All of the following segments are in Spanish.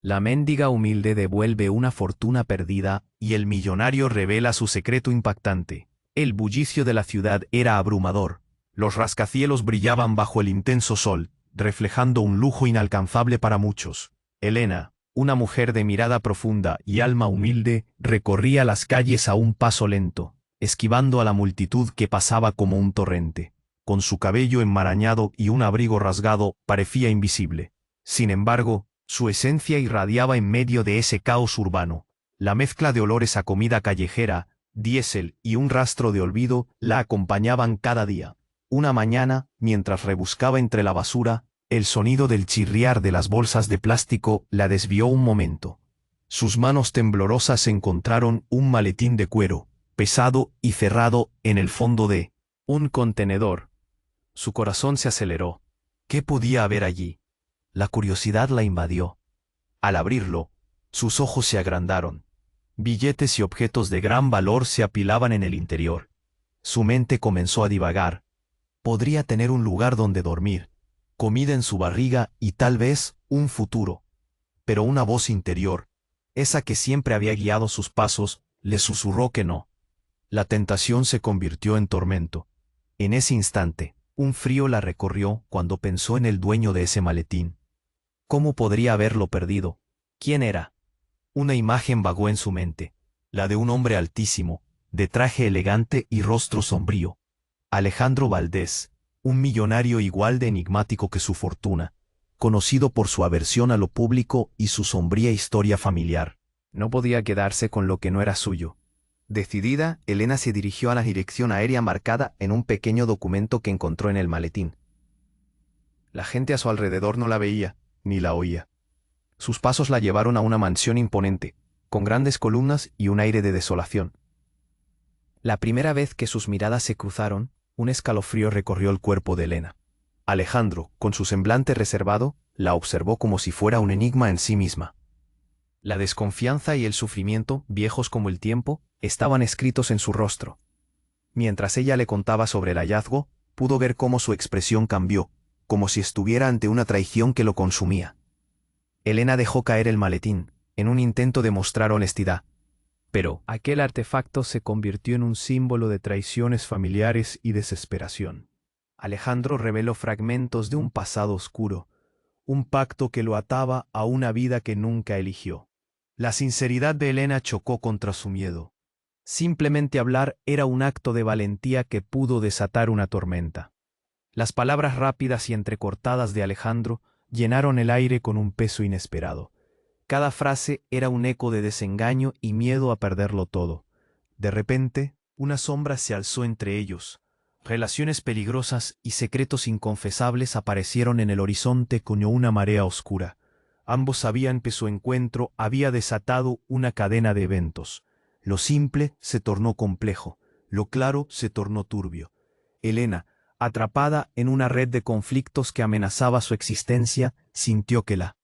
La mendiga humilde devuelve una fortuna perdida y el millonario revela su secreto impactante. El bullicio de la ciudad era abrumador. Los rascacielos brillaban bajo el intenso sol, reflejando un lujo inalcanzable para muchos. Elena, una mujer de mirada profunda y alma humilde, recorría las calles a un paso lento, esquivando a la multitud que pasaba como un torrente. Con su cabello enmarañado y un abrigo rasgado, parecía invisible. Sin embargo, su esencia irradiaba en medio de ese caos urbano. La mezcla de olores a comida callejera, diésel y un rastro de olvido la acompañaban cada día. Una mañana, mientras rebuscaba entre la basura, el sonido del chirriar de las bolsas de plástico la desvió un momento. Sus manos temblorosas encontraron un maletín de cuero, pesado y cerrado, en el fondo de un contenedor. Su corazón se aceleró. ¿Qué podía haber allí? La curiosidad la invadió. Al abrirlo, sus ojos se agrandaron. Billetes y objetos de gran valor se apilaban en el interior. Su mente comenzó a divagar. Podría tener un lugar donde dormir, comida en su barriga y tal vez un futuro. Pero una voz interior, esa que siempre había guiado sus pasos, le susurró que no. La tentación se convirtió en tormento. En ese instante, un frío la recorrió cuando pensó en el dueño de ese maletín. ¿Cómo podría haberlo perdido? ¿Quién era? Una imagen vagó en su mente, la de un hombre altísimo, de traje elegante y rostro sombrío. Alejandro Valdés, un millonario igual de enigmático que su fortuna, conocido por su aversión a lo público y su sombría historia familiar. No podía quedarse con lo que no era suyo. Decidida, Elena se dirigió a la dirección aérea marcada en un pequeño documento que encontró en el maletín. La gente a su alrededor no la veía, ni la oía. Sus pasos la llevaron a una mansión imponente, con grandes columnas y un aire de desolación. La primera vez que sus miradas se cruzaron, un escalofrío recorrió el cuerpo de Elena. Alejandro, con su semblante reservado, la observó como si fuera un enigma en sí misma. La desconfianza y el sufrimiento, viejos como el tiempo, estaban escritos en su rostro. Mientras ella le contaba sobre el hallazgo, pudo ver cómo su expresión cambió, como si estuviera ante una traición que lo consumía. Elena dejó caer el maletín, en un intento de mostrar honestidad. Pero aquel artefacto se convirtió en un símbolo de traiciones familiares y desesperación. Alejandro reveló fragmentos de un pasado oscuro, un pacto que lo ataba a una vida que nunca eligió. La sinceridad de Elena chocó contra su miedo. Simplemente hablar era un acto de valentía que pudo desatar una tormenta. Las palabras rápidas y entrecortadas de Alejandro llenaron el aire con un peso inesperado. Cada frase era un eco de desengaño y miedo a perderlo todo. De repente, una sombra se alzó entre ellos. Relaciones peligrosas y secretos inconfesables aparecieron en el horizonte como una marea oscura. Ambos sabían que su encuentro había desatado una cadena de eventos. Lo simple se tornó complejo, lo claro se tornó turbio. Elena, atrapada en una red de conflictos que amenazaba su existencia, sintió que la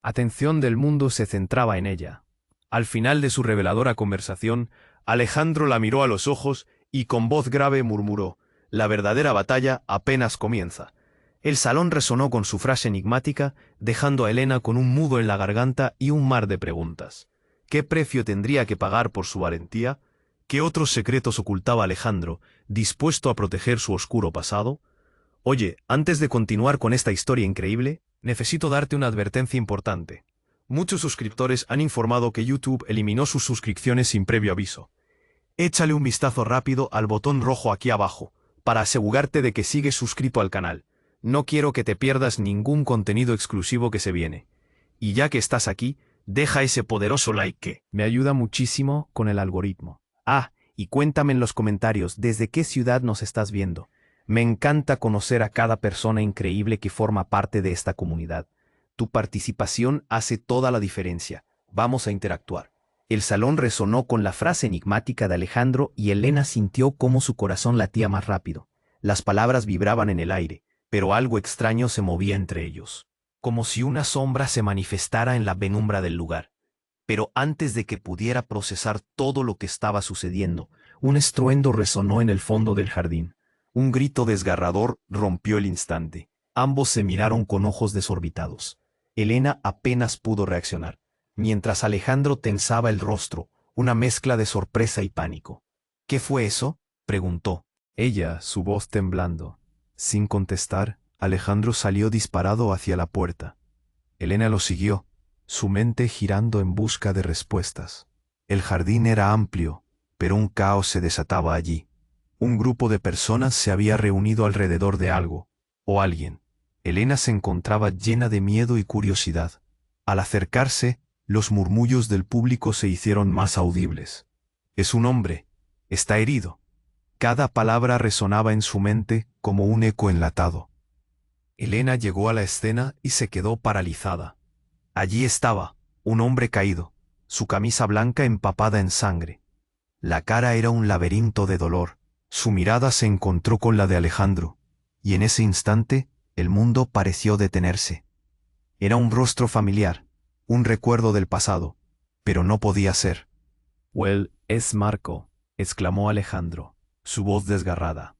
atención del mundo se centraba en ella. Al final de su reveladora conversación, Alejandro la miró a los ojos y con voz grave murmuró: «La verdadera batalla apenas comienza». El salón resonó con su frase enigmática, dejando a Elena con un nudo en la garganta y un mar de preguntas. ¿Qué precio tendría que pagar por su valentía? ¿Qué otros secretos ocultaba Alejandro, dispuesto a proteger su oscuro pasado? Oye, antes de continuar con esta historia increíble, necesito darte una advertencia importante. Muchos suscriptores han informado que YouTube eliminó sus suscripciones sin previo aviso. Échale un vistazo rápido al botón rojo aquí abajo, para asegurarte de que sigues suscrito al canal. No quiero que te pierdas ningún contenido exclusivo que se viene. Y ya que estás aquí, deja ese poderoso like que me ayuda muchísimo con el algoritmo. Ah, y cuéntame en los comentarios desde qué ciudad nos estás viendo. Me encanta conocer a cada persona increíble que forma parte de esta comunidad. Tu participación hace toda la diferencia. Vamos a interactuar. El salón resonó con la frase enigmática de Alejandro y Elena sintió cómo su corazón latía más rápido. Las palabras vibraban en el aire, pero algo extraño se movía entre ellos, como si una sombra se manifestara en la penumbra del lugar. Pero antes de que pudiera procesar todo lo que estaba sucediendo, un estruendo resonó en el fondo del jardín. Un grito desgarrador rompió el instante. Ambos se miraron con ojos desorbitados. Elena apenas pudo reaccionar, mientras Alejandro tensaba el rostro, una mezcla de sorpresa y pánico. ¿Qué fue eso?, preguntó. Ella, su voz temblando. Sin contestar, Alejandro salió disparado hacia la puerta. Elena lo siguió, su mente girando en busca de respuestas. El jardín era amplio, pero un caos se desataba allí. Un grupo de personas se había reunido alrededor de algo, o alguien. Elena se encontraba llena de miedo y curiosidad. Al acercarse, los murmullos del público se hicieron más audibles. «Es un hombre. Está herido». Cada palabra resonaba en su mente como un eco enlatado. Elena llegó a la escena y se quedó paralizada. Allí estaba, un hombre caído, su camisa blanca empapada en sangre. La cara era un laberinto de dolor. Su mirada se encontró con la de Alejandro, y en ese instante el mundo pareció detenerse. Era un rostro familiar, un recuerdo del pasado, pero no podía ser. «Well, es Marco», exclamó Alejandro, su voz desgarrada.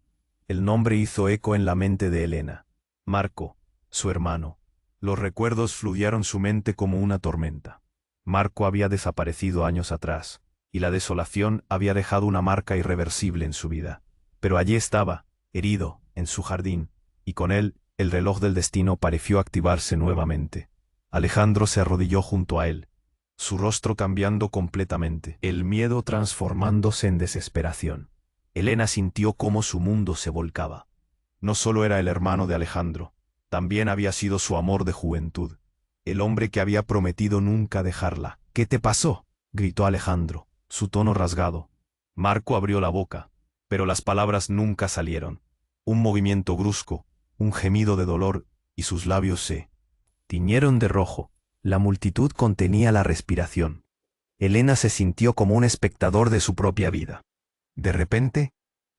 El nombre hizo eco en la mente de Elena. Marco, su hermano. Los recuerdos fluyeron su mente como una tormenta. Marco había desaparecido años atrás, y la desolación había dejado una marca irreversible en su vida. Pero allí estaba, herido, en su jardín, y con él, el reloj del destino pareció activarse nuevamente. Alejandro se arrodilló junto a él, su rostro cambiando completamente, el miedo transformándose en desesperación. Elena sintió cómo su mundo se volcaba. No solo era el hermano de Alejandro, también había sido su amor de juventud, el hombre que había prometido nunca dejarla. «¿Qué te pasó?», gritó Alejandro, su tono rasgado. Marco abrió la boca, pero las palabras nunca salieron. Un movimiento brusco, un gemido de dolor, y sus labios se tiñeron de rojo. La multitud contenía la respiración. Elena se sintió como un espectador de su propia vida. De repente,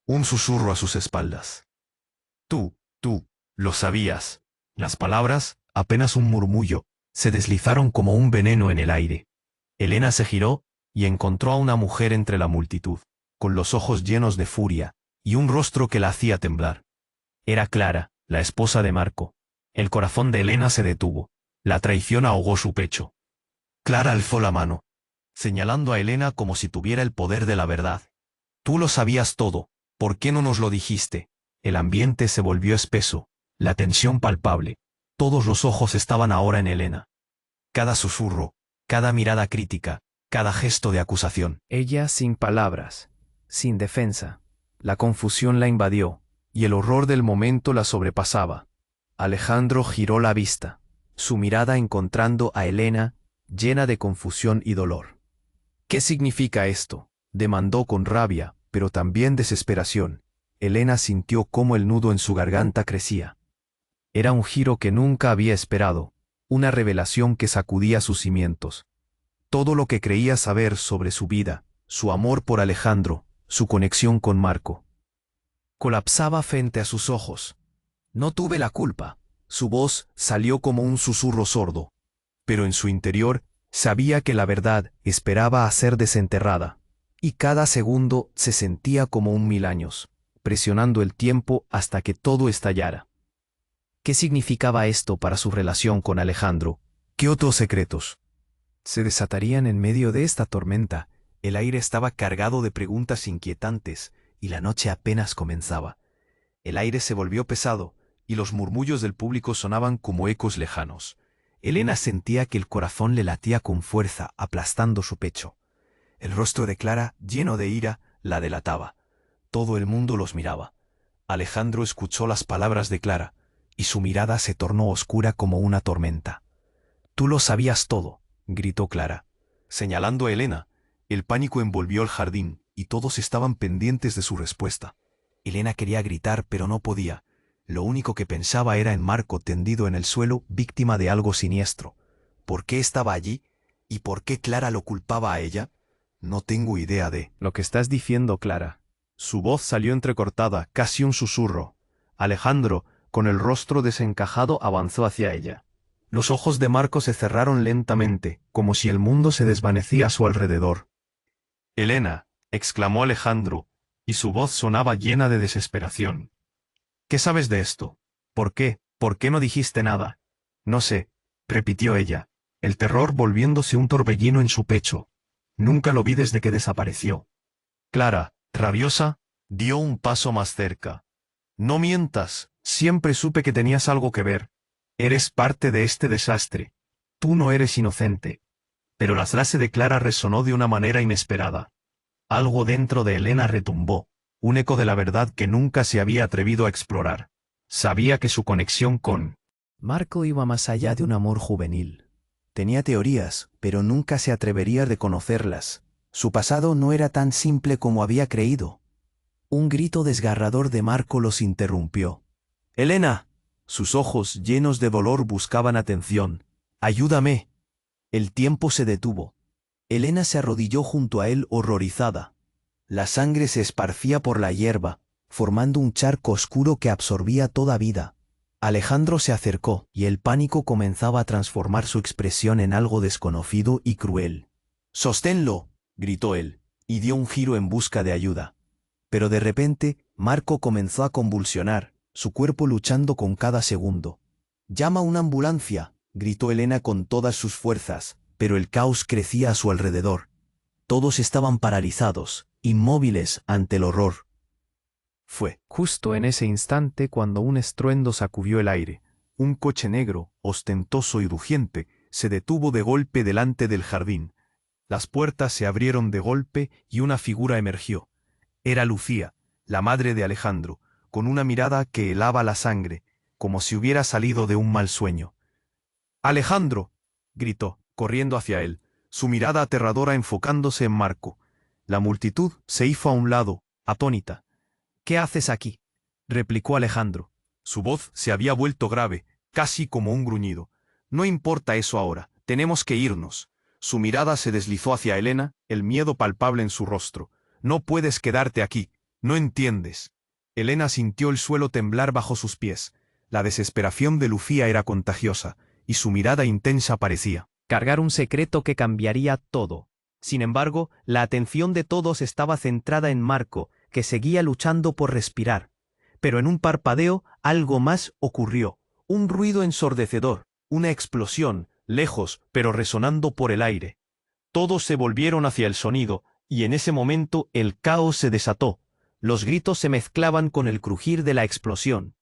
un susurro a sus espaldas. Tú, lo sabías». Las palabras, apenas un murmullo, se deslizaron como un veneno en el aire. Elena se giró y encontró a una mujer entre la multitud, con los ojos llenos de furia y un rostro que la hacía temblar. Era Clara, la esposa de Marco. El corazón de Elena se detuvo. La traición ahogó su pecho. Clara alzó la mano, señalando a Elena como si tuviera el poder de la verdad. «Tú lo sabías todo. ¿Por qué no nos lo dijiste?». El ambiente se volvió espeso, la tensión palpable. Todos los ojos estaban ahora en Elena. Cada susurro, cada mirada crítica, cada gesto de acusación. Ella sin palabras, sin defensa. La confusión la invadió, y el horror del momento la sobrepasaba. Alejandro giró la vista, su mirada encontrando a Elena, llena de confusión y dolor. «¿Qué significa esto?», demandó con rabia, pero también desesperación. Elena sintió cómo el nudo en su garganta crecía. Era un giro que nunca había esperado, una revelación que sacudía sus cimientos. Todo lo que creía saber sobre su vida, su amor por Alejandro, su conexión con Marco, colapsaba frente a sus ojos. «No tuve la culpa». Su voz salió como un susurro sordo, pero en su interior sabía que la verdad esperaba a ser desenterrada, y cada segundo se sentía como 1000 años, presionando el tiempo hasta que todo estallara. ¿Qué significaba esto para su relación con Alejandro? ¿Qué otros secretos se desatarían en medio de esta tormenta? El aire estaba cargado de preguntas inquietantes, y la noche apenas comenzaba. El aire se volvió pesado, y los murmullos del público sonaban como ecos lejanos. Elena sentía que el corazón le latía con fuerza, aplastando su pecho. El rostro de Clara, lleno de ira, la delataba. Todo el mundo los miraba. Alejandro escuchó las palabras de Clara, y su mirada se tornó oscura como una tormenta. «Tú lo sabías todo», gritó Clara, señalando a Elena. El pánico envolvió el jardín, y todos estaban pendientes de su respuesta. Elena quería gritar, pero no podía. Lo único que pensaba era en Marco tendido en el suelo, víctima de algo siniestro. ¿Por qué estaba allí? ¿Y por qué Clara lo culpaba a ella? «No tengo idea de lo que estás diciendo, Clara». Su voz salió entrecortada, casi un susurro. Alejandro, con el rostro desencajado, avanzó hacia ella. Los ojos de Marco se cerraron lentamente, como si el mundo se desvanecía a su alrededor. «Elena», exclamó Alejandro, y su voz sonaba llena de desesperación. «¿Qué sabes de esto? ¿Por qué? ¿Por qué no dijiste nada?». «No sé. repitió ella, el terror volviéndose un torbellino en su pecho. Nunca lo vi desde que desapareció. Clara, rabiosa, dio un paso más cerca. No mientas, siempre supe que tenías algo que ver. Eres parte de este desastre. Tú no eres inocente. Pero la frase de Clara resonó de una manera inesperada. Algo dentro de Elena retumbó, un eco de la verdad que nunca se había atrevido a explorar. Sabía que su conexión con Marco iba más allá de un amor juvenil. Tenía teorías, pero nunca se atrevería a reconocerlas. Su pasado no era tan simple como había creído. Un grito desgarrador de Marco los interrumpió. ¡Elena! Sus ojos llenos de dolor buscaban atención. ¡Ayúdame! El tiempo se detuvo. Elena se arrodilló junto a él horrorizada. La sangre se esparcía por la hierba, formando un charco oscuro que absorbía toda vida. Alejandro se acercó, y el pánico comenzaba a transformar su expresión en algo desconocido y cruel. «¡Sosténlo!», gritó él, y dio un giro en busca de ayuda. Pero de repente, Marco comenzó a convulsionar, su cuerpo luchando con cada segundo. «¡Llama a una ambulancia!», gritó Elena con todas sus fuerzas, pero el caos crecía a su alrededor. Todos estaban paralizados, inmóviles ante el horror. Fue justo en ese instante cuando un estruendo sacudió el aire. Un coche negro, ostentoso y rugiente, se detuvo de golpe delante del jardín. Las puertas se abrieron de golpe y una figura emergió. Era Lucía, la madre de Alejandro, con una mirada que helaba la sangre, como si hubiera salido de un mal sueño. «¡Alejandro!», gritó, corriendo hacia él, su mirada aterradora enfocándose en Marco. La multitud se hizo a un lado, atónita. «¿Qué haces aquí?», replicó Alejandro. Su voz se había vuelto grave, casi como un gruñido. «No importa eso ahora, tenemos que irnos». Su mirada se deslizó hacia Elena, el miedo palpable en su rostro. «No puedes quedarte aquí, no entiendes». Elena sintió el suelo temblar bajo sus pies. La desesperación de Lucía era contagiosa, y su mirada intensa parecía cargar un secreto que cambiaría todo. Sin embargo, la atención de todos estaba centrada en Marco, que seguía luchando por respirar. Pero en un parpadeo, algo más ocurrió. Un ruido ensordecedor, una explosión, lejos, pero resonando por el aire. Todos se volvieron hacia el sonido, y en ese momento el caos se desató. Los gritos se mezclaban con el crujir de la explosión.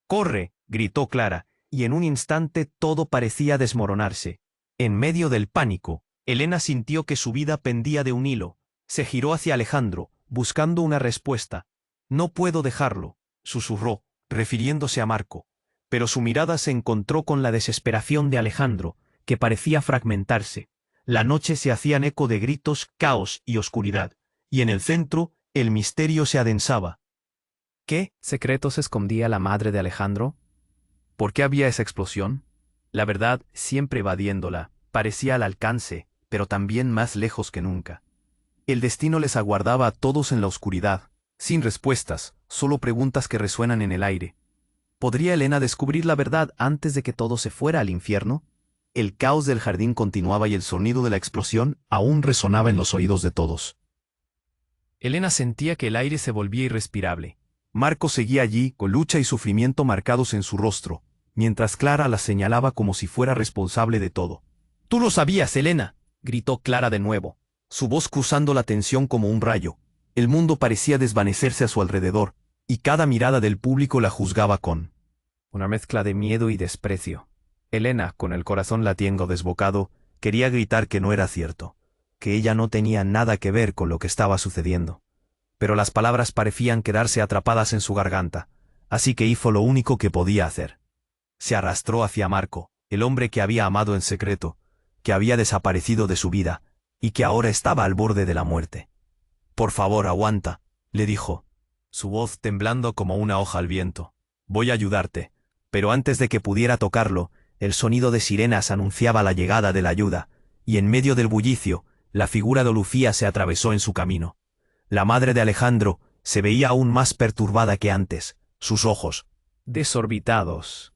«¡Corre!», gritó Clara, y en un instante todo parecía desmoronarse. En medio del pánico, Elena sintió que su vida pendía de un hilo. Se giró hacia Alejandro, buscando una respuesta. «No puedo dejarlo», susurró, refiriéndose a Marco. Pero su mirada se encontró con la desesperación de Alejandro, que parecía fragmentarse. La noche se hacían eco de gritos, caos y oscuridad. Y en el centro, el misterio se adensaba. ¿Qué secretos escondía la madre de Alejandro? ¿Por qué había esa explosión? La verdad, siempre evadiéndola, parecía al alcance, pero también más lejos que nunca. El destino les aguardaba a todos en la oscuridad, sin respuestas, solo preguntas que resuenan en el aire. ¿Podría Elena descubrir la verdad antes de que todo se fuera al infierno? El caos del jardín continuaba y el sonido de la explosión aún resonaba en los oídos de todos. Elena sentía que el aire se volvía irrespirable. Marco seguía allí, con lucha y sufrimiento marcados en su rostro, mientras Clara la señalaba como si fuera responsable de todo. «¡Tú lo sabías, Elena!», gritó Clara de nuevo, su voz cruzando la tensión como un rayo. El mundo parecía desvanecerse a su alrededor, y cada mirada del público la juzgaba con una mezcla de miedo y desprecio. Elena, con el corazón latiendo desbocado, quería gritar que no era cierto, que ella no tenía nada que ver con lo que estaba sucediendo. Pero las palabras parecían quedarse atrapadas en su garganta, así que hizo lo único que podía hacer. Se arrastró hacia Marco, el hombre que había amado en secreto, que había desaparecido de su vida, y que ahora estaba al borde de la muerte. «Por favor, aguanta», le dijo, su voz temblando como una hoja al viento. «Voy a ayudarte». Pero antes de que pudiera tocarlo, el sonido de sirenas anunciaba la llegada de la ayuda, y en medio del bullicio, la figura de Lucía se atravesó en su camino. La madre de Alejandro se veía aún más perturbada que antes, sus ojos desorbitados.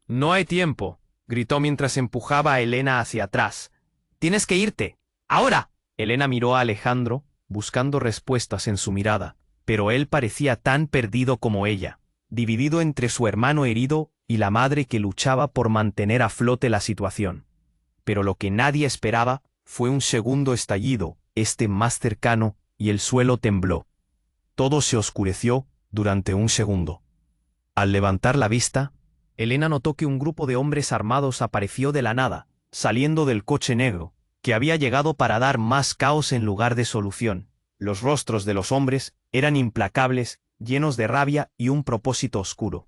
«No hay tiempo», gritó mientras empujaba a Elena hacia atrás. «Tienes que irte. ¡Ahora!». Elena miró a Alejandro, buscando respuestas en su mirada, pero él parecía tan perdido como ella, dividido entre su hermano herido y la madre que luchaba por mantener a flote la situación. Pero lo que nadie esperaba fue un segundo estallido, este más cercano, y el suelo tembló. Todo se oscureció durante un segundo. Al levantar la vista, Elena notó que un grupo de hombres armados apareció de la nada, saliendo del coche negro, que había llegado para dar más caos en lugar de solución. Los rostros de los hombres eran implacables, llenos de rabia y un propósito oscuro.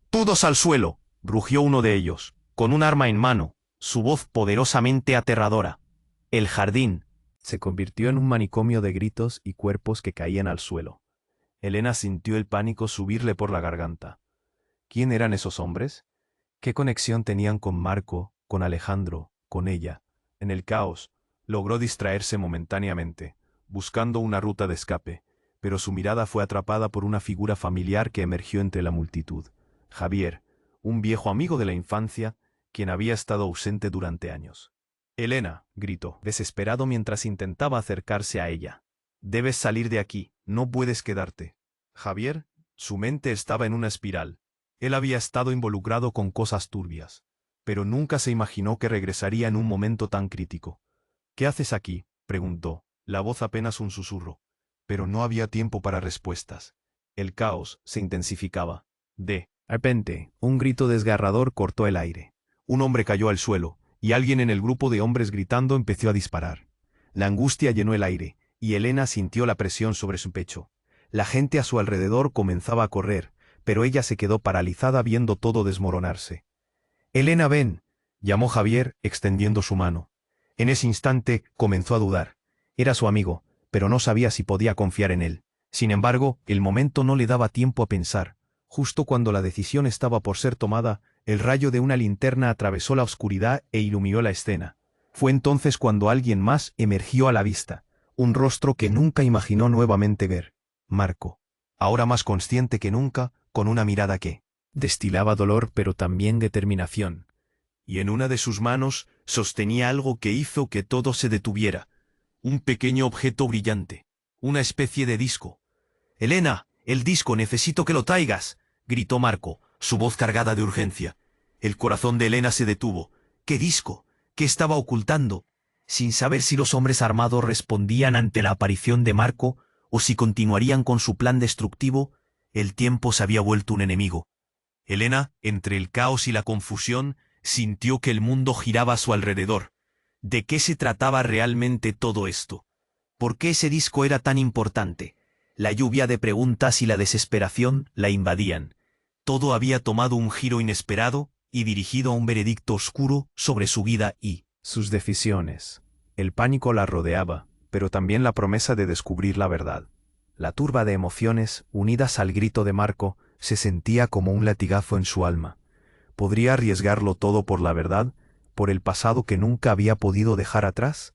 «¡Todos al suelo!», rugió uno de ellos, con un arma en mano, su voz poderosamente aterradora. El jardín se convirtió en un manicomio de gritos y cuerpos que caían al suelo. Elena sintió el pánico subirle por la garganta. ¿Quién eran esos hombres? ¿Qué conexión tenían con Marco, con Alejandro, con ella? En el caos, logró distraerse momentáneamente, buscando una ruta de escape, pero su mirada fue atrapada por una figura familiar que emergió entre la multitud. Javier, un viejo amigo de la infancia, quien había estado ausente durante años. «Elena», gritó, desesperado mientras intentaba acercarse a ella. «Debes salir de aquí, no puedes quedarte». Javier, su mente estaba en una espiral. Él había estado involucrado con cosas turbias, pero nunca se imaginó que regresaría en un momento tan crítico. «¿Qué haces aquí?», preguntó, la voz apenas un susurro. Pero no había tiempo para respuestas. El caos se intensificaba. De repente, un grito desgarrador cortó el aire. Un hombre cayó al suelo, y alguien en el grupo de hombres gritando empezó a disparar. La angustia llenó el aire, y Elena sintió la presión sobre su pecho. La gente a su alrededor comenzaba a correr, pero ella se quedó paralizada viendo todo desmoronarse. «Elena, ven», llamó Javier, extendiendo su mano. En ese instante comenzó a dudar. Era su amigo, pero no sabía si podía confiar en él. Sin embargo, el momento no le daba tiempo a pensar. Justo cuando la decisión estaba por ser tomada, el rayo de una linterna atravesó la oscuridad e iluminó la escena. Fue entonces cuando alguien más emergió a la vista, un rostro que nunca imaginó nuevamente ver. Marco, ahora más consciente que nunca, con una mirada que destilaba dolor pero también determinación. Y en una de sus manos sostenía algo que hizo que todo se detuviera. Un pequeño objeto brillante, una especie de disco. «Elena, el disco, necesito que lo traigas», gritó Marco, su voz cargada de urgencia. El corazón de Elena se detuvo. ¿Qué disco? ¿Qué estaba ocultando? Sin saber si los hombres armados respondían ante la aparición de Marco o si continuarían con su plan destructivo, el tiempo se había vuelto un enemigo. Elena, entre el caos y la confusión, sintió que el mundo giraba a su alrededor. ¿De qué se trataba realmente todo esto? ¿Por qué ese disco era tan importante? La lluvia de preguntas y la desesperación la invadían. Todo había tomado un giro inesperado y dirigido a un veredicto oscuro sobre su vida y sus decisiones. El pánico la rodeaba, pero también la promesa de descubrir la verdad. La turba de emociones, unidas al grito de Marco, se sentía como un latigazo en su alma. ¿Podría arriesgarlo todo por la verdad, por el pasado que nunca había podido dejar atrás?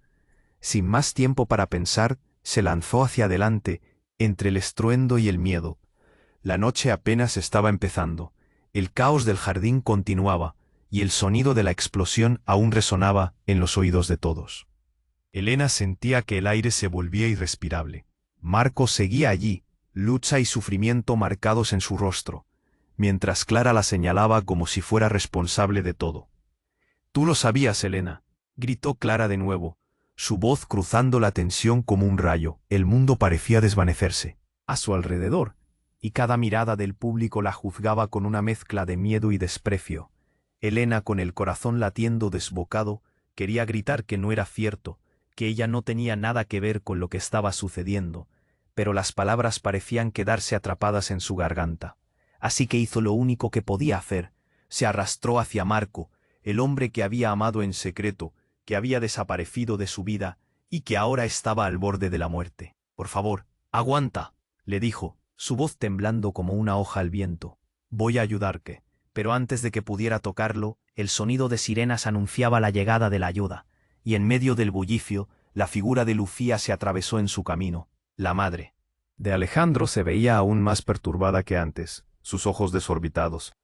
Sin más tiempo para pensar, se lanzó hacia adelante, entre el estruendo y el miedo. La noche apenas estaba empezando. El caos del jardín continuaba, y el sonido de la explosión aún resonaba en los oídos de todos. Elena sentía que el aire se volvía irrespirable. Marco seguía allí, lucha y sufrimiento marcados en su rostro, mientras Clara la señalaba como si fuera responsable de todo. «Tú lo sabías, Elena», gritó Clara de nuevo, su voz cruzando la tensión como un rayo. El mundo parecía desvanecerse a su alrededor, y cada mirada del público la juzgaba con una mezcla de miedo y desprecio. Elena, con el corazón latiendo desbocado, quería gritar que no era cierto, que ella no tenía nada que ver con lo que estaba sucediendo, pero las palabras parecían quedarse atrapadas en su garganta. Así que hizo lo único que podía hacer. Se arrastró hacia Marco, el hombre que había amado en secreto, que había desaparecido de su vida y que ahora estaba al borde de la muerte. «Por favor, aguanta», le dijo, su voz temblando como una hoja al viento. «Voy a ayudarte». Pero antes de que pudiera tocarlo, el sonido de sirenas anunciaba la llegada de la ayuda, y en medio del bullicio, la figura de Lucía se atravesó en su camino. La madre de Alejandro se veía aún más perturbada que antes, sus ojos desorbitados.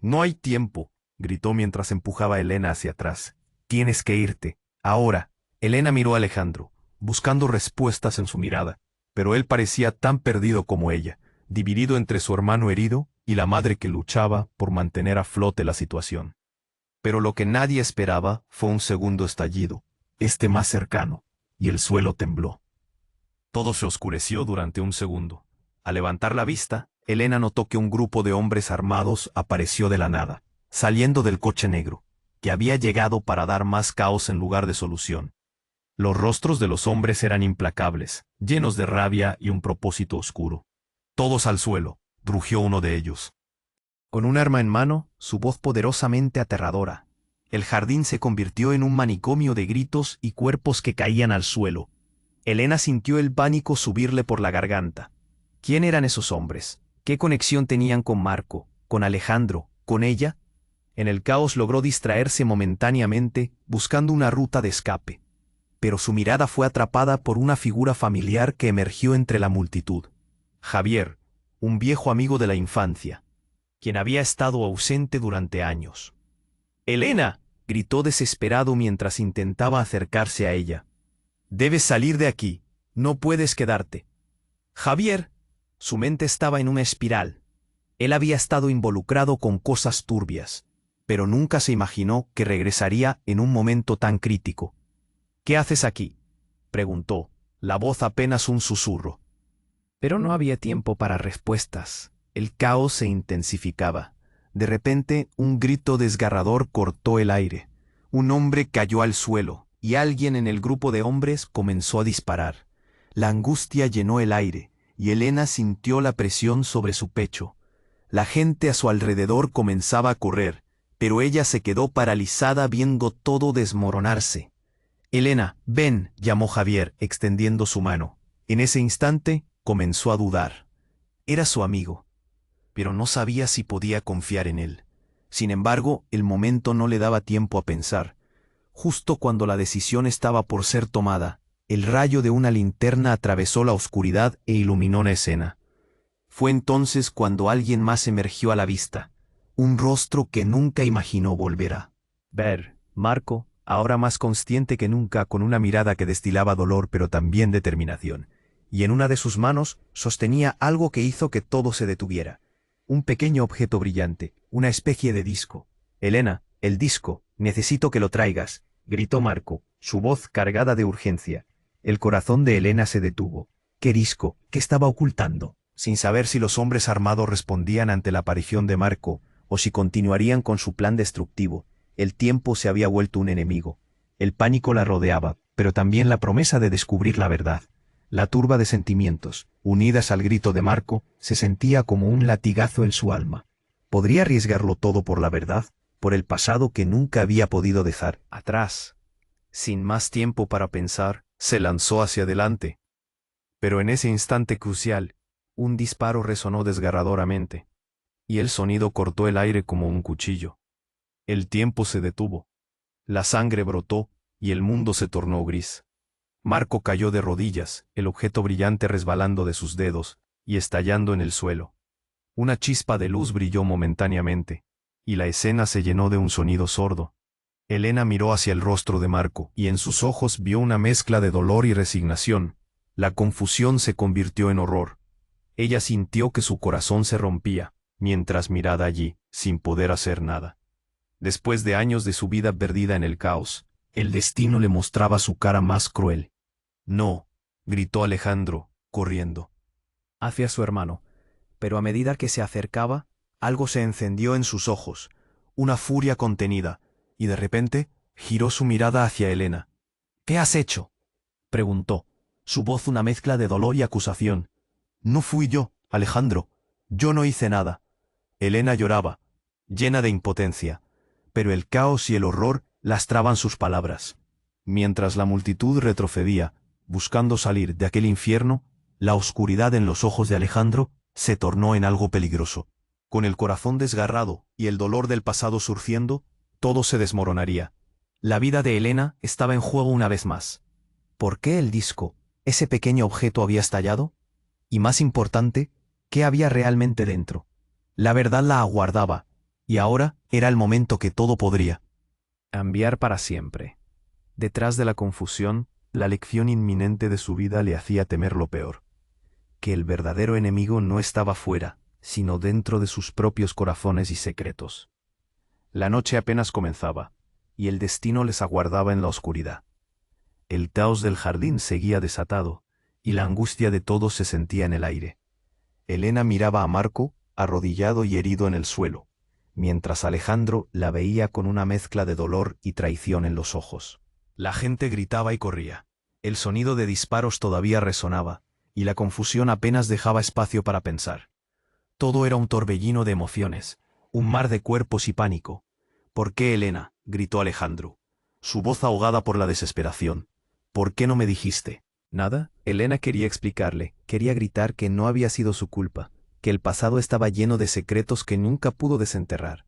«No hay tiempo», gritó mientras empujaba a Elena hacia atrás. «Tienes que irte, ahora». Elena miró a Alejandro, buscando respuestas en su mirada, pero él parecía tan perdido como ella. dividido entre su hermano herido y la madre que luchaba por mantener a flote la situación. Pero lo que nadie esperaba fue un segundo estallido, este más cercano, y el suelo tembló. Todo se oscureció durante un segundo. Al levantar la vista, Elena notó que un grupo de hombres armados apareció de la nada, saliendo del coche negro, que había llegado para dar más caos en lugar de solución. Los rostros de los hombres eran implacables, llenos de rabia y un propósito oscuro. Todos al suelo, rugió uno de ellos. Con un arma en mano, su voz poderosamente aterradora. El jardín se convirtió en un manicomio de gritos y cuerpos que caían al suelo. Elena sintió el pánico subirle por la garganta. ¿Quién eran esos hombres? ¿Qué conexión tenían con Marco, con Alejandro, con ella? En el caos logró distraerse momentáneamente, buscando una ruta de escape. Pero su mirada fue atrapada por una figura familiar que emergió entre la multitud. Javier, un viejo amigo de la infancia, quien había estado ausente durante años. «¡Elena!», gritó desesperado mientras intentaba acercarse a ella. «Debes salir de aquí, no puedes quedarte». Javier, su mente estaba en una espiral. Él había estado involucrado con cosas turbias, pero nunca se imaginó que regresaría en un momento tan crítico. «¿Qué haces aquí?», preguntó, la voz apenas un susurro. Pero no había tiempo para respuestas. El caos se intensificaba. De repente, un grito desgarrador cortó el aire. Un hombre cayó al suelo, y alguien en el grupo de hombres comenzó a disparar. La angustia llenó el aire, y Elena sintió la presión sobre su pecho. La gente a su alrededor comenzaba a correr, pero ella se quedó paralizada viendo todo desmoronarse. «Elena, ven», llamó Javier, extendiendo su mano. En ese instante, comenzó a dudar. Era su amigo, pero no sabía si podía confiar en él. Sin embargo, el momento no le daba tiempo a pensar. Justo cuando la decisión estaba por ser tomada, el rayo de una linterna atravesó la oscuridad e iluminó la escena. Fue entonces cuando alguien más emergió a la vista, un rostro que nunca imaginó volver a ver. Marco, ahora más consciente que nunca, con una mirada que destilaba dolor pero también determinación, y en una de sus manos sostenía algo que hizo que todo se detuviera. Un pequeño objeto brillante, una especie de disco. «Elena, el disco, necesito que lo traigas», gritó Marco, su voz cargada de urgencia. El corazón de Elena se detuvo. ¿Qué disco? ¿Qué estaba ocultando? Sin saber si los hombres armados respondían ante la aparición de Marco, o si continuarían con su plan destructivo, el tiempo se había vuelto un enemigo. El pánico la rodeaba, pero también la promesa de descubrir la verdad. La turba de sentimientos, unidas al grito de Marco, se sentía como un latigazo en su alma. ¿Podría arriesgarlo todo por la verdad? ¿Por el pasado que nunca había podido dejar atrás? Sin más tiempo para pensar, se lanzó hacia adelante. Pero en ese instante crucial, un disparo resonó desgarradoramente, y el sonido cortó el aire como un cuchillo. El tiempo se detuvo. La sangre brotó, y el mundo se tornó gris. Marco cayó de rodillas, el objeto brillante resbalando de sus dedos, y estallando en el suelo. Una chispa de luz brilló momentáneamente, y la escena se llenó de un sonido sordo. Elena miró hacia el rostro de Marco, y en sus ojos vio una mezcla de dolor y resignación. La confusión se convirtió en horror. Ella sintió que su corazón se rompía, mientras miraba allí, sin poder hacer nada. Después de años de su vida perdida en el caos, el destino le mostraba su cara más cruel. «No», gritó Alejandro, corriendo hacia su hermano, pero a medida que se acercaba, algo se encendió en sus ojos, una furia contenida, y de repente giró su mirada hacia Elena. «¿Qué has hecho?», preguntó, su voz una mezcla de dolor y acusación. «No fui yo, Alejandro, yo no hice nada». Elena lloraba, llena de impotencia, pero el caos y el horror lastraban sus palabras. Mientras la multitud retrocedía, buscando salir de aquel infierno, la oscuridad en los ojos de Alejandro se tornó en algo peligroso. Con el corazón desgarrado y el dolor del pasado surciendo, todo se desmoronaría. La vida de Elena estaba en juego una vez más. ¿Por qué el disco, ese pequeño objeto, había estallado? Y más importante, ¿qué había realmente dentro? La verdad la aguardaba, y ahora era el momento que todo podría cambiar para siempre. Detrás de la confusión, la lección inminente de su vida le hacía temer lo peor. que el verdadero enemigo no estaba fuera, sino dentro de sus propios corazones y secretos. La noche apenas comenzaba, y el destino les aguardaba en la oscuridad. El caos del jardín seguía desatado, y la angustia de todos se sentía en el aire. Elena miraba a Marco, arrodillado y herido en el suelo, mientras Alejandro la veía con una mezcla de dolor y traición en los ojos. La gente gritaba y corría. El sonido de disparos todavía resonaba, y la confusión apenas dejaba espacio para pensar. Todo era un torbellino de emociones, un mar de cuerpos y pánico. ¿Por qué, Elena?, gritó Alejandro, su voz ahogada por la desesperación. ¿Por qué no me dijiste? Nada, Elena quería explicarle, quería gritar que no había sido su culpa, que el pasado estaba lleno de secretos que nunca pudo desenterrar.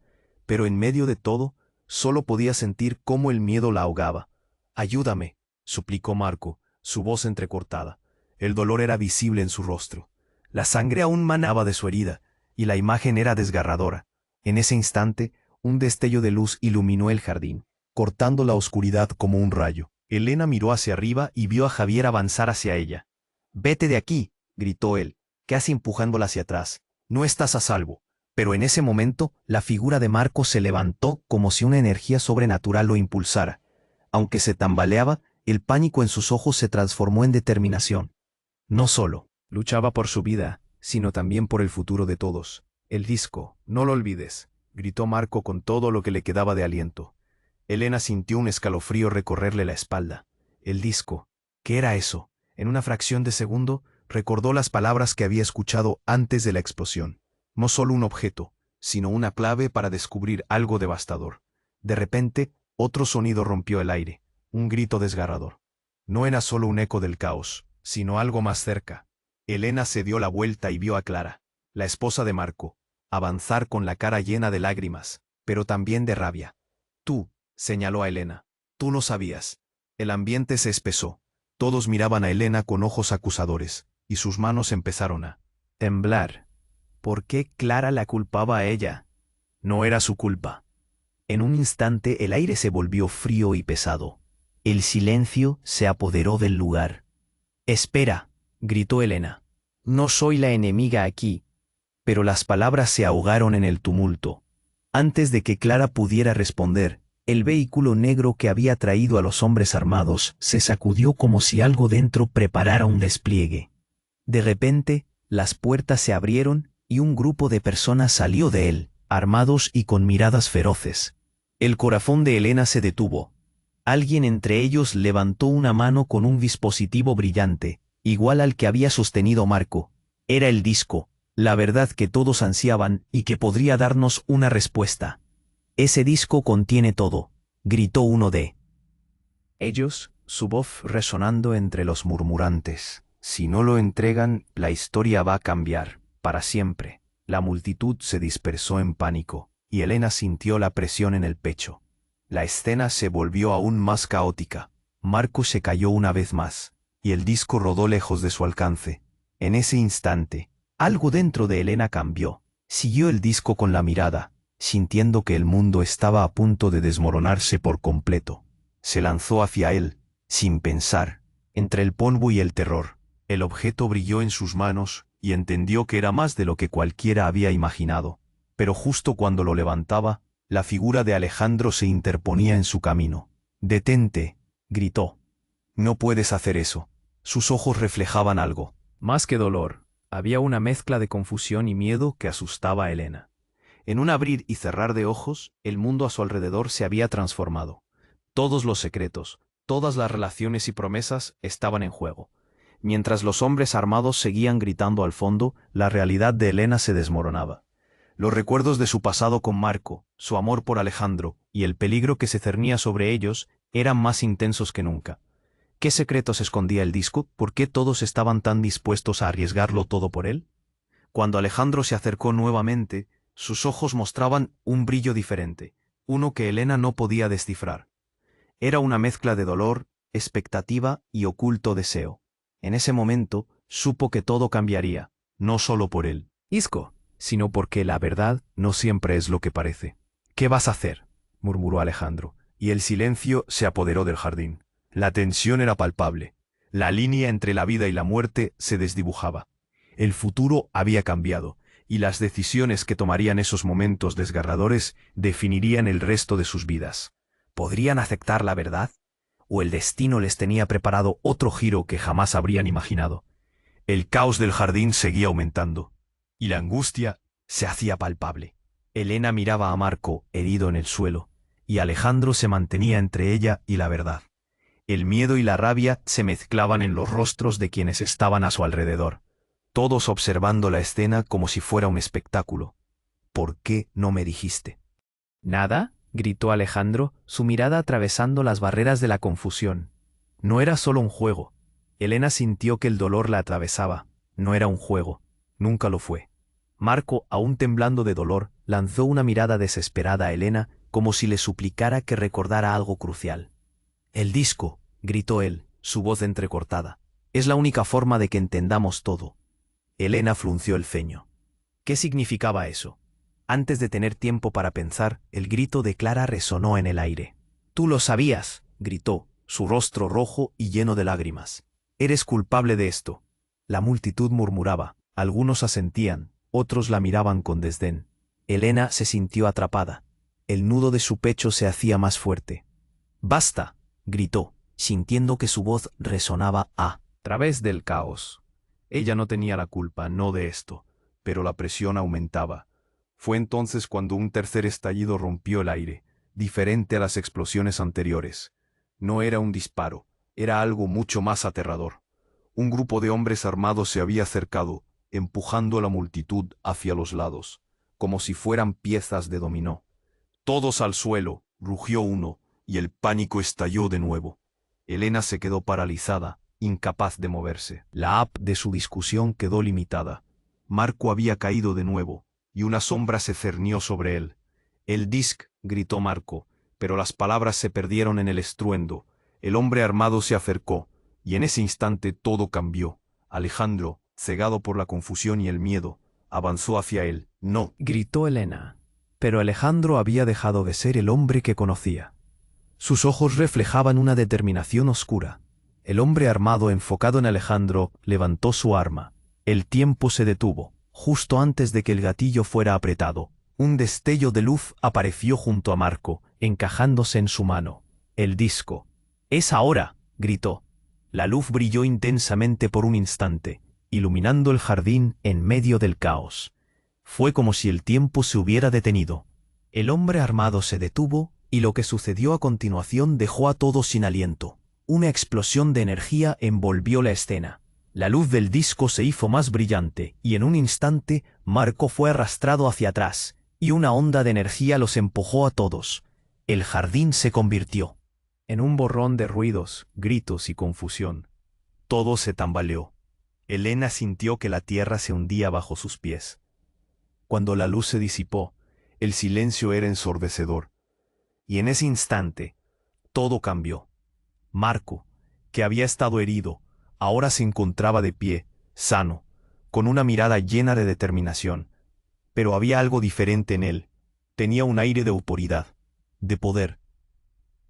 Pero en medio de todo, solo podía sentir cómo el miedo la ahogaba. «Ayúdame», suplicó Marco, su voz entrecortada. El dolor era visible en su rostro. La sangre aún manaba de su herida, y la imagen era desgarradora. En ese instante, un destello de luz iluminó el jardín, cortando la oscuridad como un rayo. Elena miró hacia arriba y vio a Javier avanzar hacia ella. «Vete de aquí», gritó él, casi empujándola hacia atrás. «No estás a salvo». Pero en ese momento, la figura de Marco se levantó como si una energía sobrenatural lo impulsara. Aunque se tambaleaba, el pánico en sus ojos se transformó en determinación. No solo luchaba por su vida, sino también por el futuro de todos. «El disco, no lo olvides», gritó Marco con todo lo que le quedaba de aliento. Elena sintió un escalofrío recorrerle la espalda. El disco. ¿Qué era eso? En una fracción de segundo, recordó las palabras que había escuchado antes de la explosión. No solo un objeto, sino una clave para descubrir algo devastador. De repente, otro sonido rompió el aire, un grito desgarrador. No era solo un eco del caos, sino algo más cerca. Elena se dio la vuelta y vio a Clara, la esposa de Marco, avanzar con la cara llena de lágrimas, pero también de rabia. «Tú», señaló a Elena, «tú no sabías». El ambiente se espesó. Todos miraban a Elena con ojos acusadores, y sus manos empezaron a temblar. ¿Por qué Clara la culpaba a ella? No era su culpa. En un instante el aire se volvió frío y pesado. El silencio se apoderó del lugar. «Espera», gritó Elena. «No soy la enemiga aquí». Pero las palabras se ahogaron en el tumulto. Antes de que Clara pudiera responder, el vehículo negro que había traído a los hombres armados se sacudió como si algo dentro preparara un despliegue. De repente, las puertas se abrieron y un grupo de personas salió de él, armados y con miradas feroces. El corazón de Elena se detuvo. Alguien entre ellos levantó una mano con un dispositivo brillante, igual al que había sostenido Marco. Era el disco, la verdad que todos ansiaban y que podría darnos una respuesta. «Ese disco contiene todo», gritó uno de ellos, su voz resonando entre los murmurantes. «Si no lo entregan, la historia va a cambiar, para siempre». La multitud se dispersó en pánico, y Elena sintió la presión en el pecho. La escena se volvió aún más caótica. Marco se cayó una vez más, y el disco rodó lejos de su alcance. En ese instante, algo dentro de Elena cambió. Siguió el disco con la mirada, sintiendo que el mundo estaba a punto de desmoronarse por completo. Se lanzó hacia él, sin pensar, entre el polvo y el terror. El objeto brilló en sus manos, y entendió que era más de lo que cualquiera había imaginado. Pero justo cuando lo levantaba, la figura de Alejandro se interponía en su camino. «Detente», gritó. «No puedes hacer eso». Sus ojos reflejaban algo. Más que dolor, había una mezcla de confusión y miedo que asustaba a Elena. En un abrir y cerrar de ojos, el mundo a su alrededor se había transformado. Todos los secretos, todas las relaciones y promesas estaban en juego. Mientras los hombres armados seguían gritando al fondo, la realidad de Elena se desmoronaba. Los recuerdos de su pasado con Marco, su amor por Alejandro y el peligro que se cernía sobre ellos eran más intensos que nunca. ¿Qué secretos escondía el disco? ¿Por qué todos estaban tan dispuestos a arriesgarlo todo por él? Cuando Alejandro se acercó nuevamente, sus ojos mostraban un brillo diferente, uno que Elena no podía descifrar. Era una mezcla de dolor, expectativa y oculto deseo. En ese momento, supo que todo cambiaría, no solo por él, Isco, sino porque la verdad no siempre es lo que parece. «¿Qué vas a hacer?», murmuró Alejandro, y el silencio se apoderó del jardín. La tensión era palpable. La línea entre la vida y la muerte se desdibujaba. El futuro había cambiado, y las decisiones que tomarían esos momentos desgarradores definirían el resto de sus vidas. ¿Podrían aceptar la verdad? ¿O el destino les tenía preparado otro giro que jamás habrían imaginado? El caos del jardín seguía aumentando, y la angustia se hacía palpable. Elena miraba a Marco herido en el suelo, y Alejandro se mantenía entre ella y la verdad. El miedo y la rabia se mezclaban en los rostros de quienes estaban a su alrededor, todos observando la escena como si fuera un espectáculo. ¿Por qué no me dijiste? ¿Nada?, gritó Alejandro, su mirada atravesando las barreras de la confusión. No era solo un juego. Elena sintió que el dolor la atravesaba. No era un juego. Nunca lo fue. Marco, aún temblando de dolor, lanzó una mirada desesperada a Elena, como si le suplicara que recordara algo crucial. «El disco», gritó él, su voz entrecortada. «Es la única forma de que entendamos todo». Elena frunció el ceño. ¿Qué significaba eso? Antes de tener tiempo para pensar, el grito de Clara resonó en el aire. «Tú lo sabías», gritó, su rostro rojo y lleno de lágrimas. «Eres culpable de esto». La multitud murmuraba, algunos asentían, otros la miraban con desdén. Elena se sintió atrapada. El nudo de su pecho se hacía más fuerte. «¡Basta!», gritó, sintiendo que su voz resonaba a través del caos. Ella no tenía la culpa, no de esto, pero la presión aumentaba. Fue entonces cuando un tercer estallido rompió el aire, diferente a las explosiones anteriores. No era un disparo, era algo mucho más aterrador. Un grupo de hombres armados se había acercado, empujando a la multitud hacia los lados, como si fueran piezas de dominó. «Todos al suelo», rugió uno, y el pánico estalló de nuevo. Elena se quedó paralizada, incapaz de moverse. La app de su discusión quedó limitada. Marco había caído de nuevo, y una sombra se cernió sobre él. «El disc», gritó Marco, pero las palabras se perdieron en el estruendo. El hombre armado se acercó, y en ese instante todo cambió. Alejandro, cegado por la confusión y el miedo, avanzó hacia él. «No», gritó Elena. Pero Alejandro había dejado de ser el hombre que conocía. Sus ojos reflejaban una determinación oscura. El hombre armado enfocado en Alejandro levantó su arma. El tiempo se detuvo. Justo antes de que el gatillo fuera apretado, un destello de luz apareció junto a Marco, encajándose en su mano. El disco. «¡Es ahora!», gritó. La luz brilló intensamente por un instante, iluminando el jardín en medio del caos. Fue como si el tiempo se hubiera detenido. El hombre armado se detuvo, y lo que sucedió a continuación dejó a todos sin aliento. Una explosión de energía envolvió la escena. La luz del disco se hizo más brillante, y en un instante Marco fue arrastrado hacia atrás, y una onda de energía los empujó a todos. El jardín se convirtió en un borrón de ruidos, gritos y confusión. Todo se tambaleó. Elena sintió que la tierra se hundía bajo sus pies. Cuando la luz se disipó, el silencio era ensordecedor. Y en ese instante, todo cambió. Marco, que había estado herido, ahora se encontraba de pie, sano, con una mirada llena de determinación. Pero había algo diferente en él. Tenía un aire de autoridad, de poder.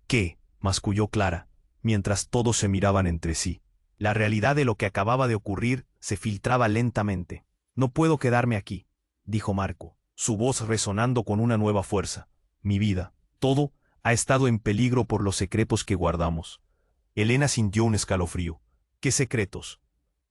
«¿Qué?», masculló Clara, mientras todos se miraban entre sí. La realidad de lo que acababa de ocurrir se filtraba lentamente. «No puedo quedarme aquí», dijo Marco, su voz resonando con una nueva fuerza. «Mi vida, todo, ha estado en peligro por los secretos que guardamos». Elena sintió un escalofrío. ¿Qué secretos?